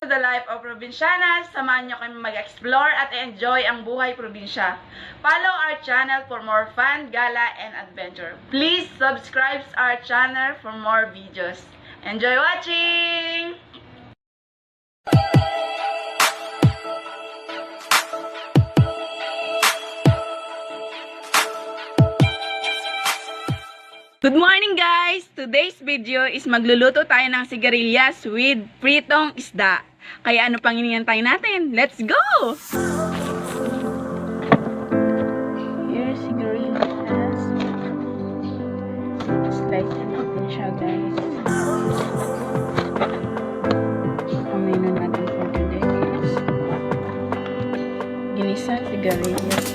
to the life of Provinciana. Samahan nyo kami mag-explore at enjoy ang buhay probinsya. Follow our channel for more fun, gala, and adventure. Please subscribe our channel for more videos. Enjoy watching! Good morning guys! Today's video is magluluto tayo ng sigarilyas with pritong isda. Kaya ano pang hinihintay natin? Let's go! Here's sigarilyas. Slice natin siya guys. Ang menu natin for today is ginisang sigarilyas.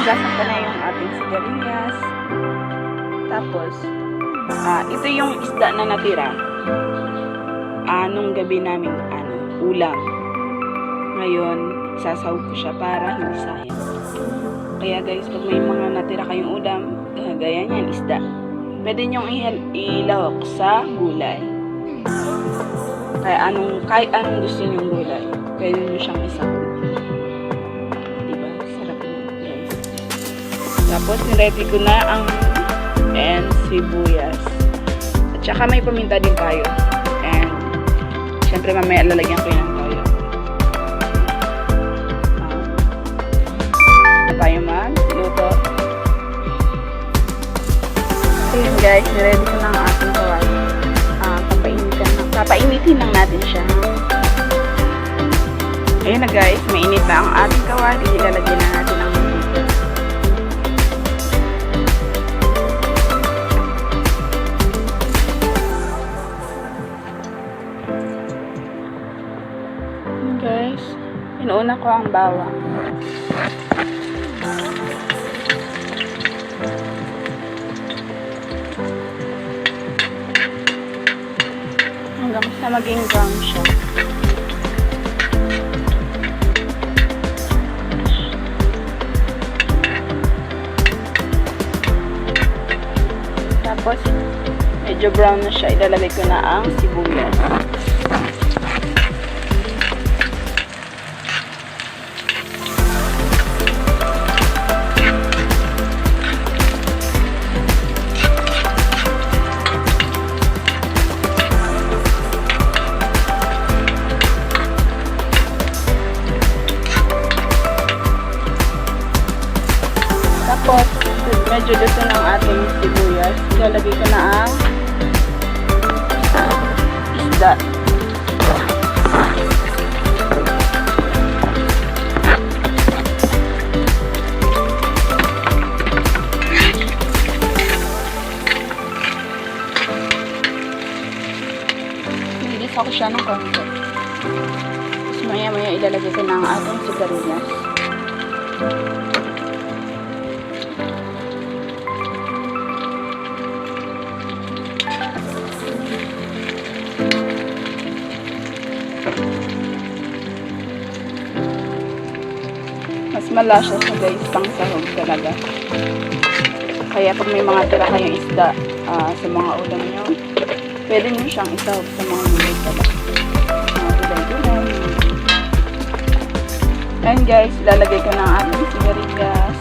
Nagasak ko na yung ating sigarilyas. Tapos, ito yung isda na natira. Nung gabi namin, ulam. Ngayon, sasawag ko siya para hindi sayang. Kaya guys, pag may mga natira kayong ulam, gaya niyan, isda. Pwede nyong ilahok sa gulay. Kaya kahit anong gusto nyong gulay, pwede nyo siyang isawag. Tapos, niready ko na ang sibuyas. At saka may paminta din tayo. And, syempre mamaya lalagyan ko yun ng toyo. Na tayo magluto. Ayun guys, niready ko na ang ating kawali. Papainitin lang natin siya. Ayun na guys, mainit na ang ating kawali. Ilalagyan na natin ang guys, inuuna ko ang bawang. Hanggang sa maging brown siya. Tapos, medyo brown na siya. Ilalagay ko na ang sibuyas. Tapos, medyo luto ng ating sibuyas. Ilalagay ko na ang isda. ko siya ng konti. Tapos maya-maya ilalagay ko ng ating sigarilyas. Mas malasya siya guys, pang sahog talaga. Kaya pag may mga tira kayong isda sa mga ulam nyo, pwede nyo siyang isahog sa mga gulay talaga. Mga gulay-gulay. Ayan guys, lalagay ko ng ating sigarilyas.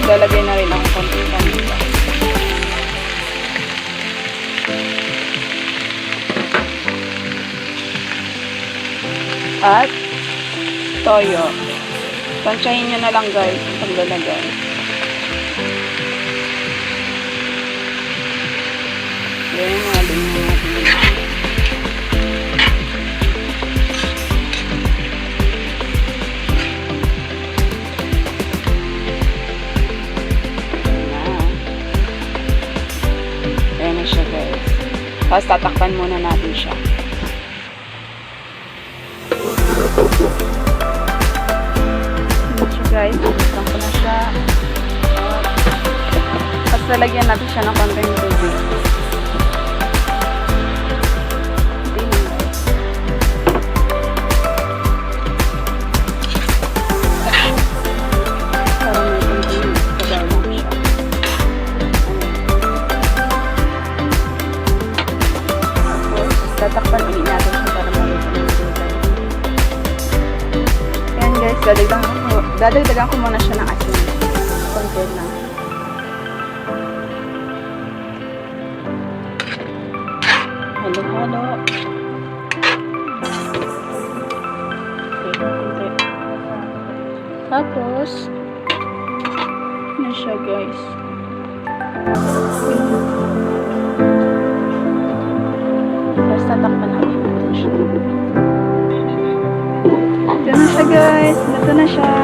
Lalagay na rin ako konting paminta. At toyo. Tansyahin nyo na lang guys ang paglalagay. Then, halin na natin. Tapos tatakpan muna natin siya. So guys, tatakpan ko na siya. Tapos lalagyan natin siya ng konting tubig. Tatakpan ulit natin siya para maluto ng gulay. Ayan guys, dadagdagan ko muna siya ng asin. Konti lang. Halo-halo. Okay. Tapos, na siya guys. Tapos tatakpan natin ito siya. Ito na siya guys. Ito na siya.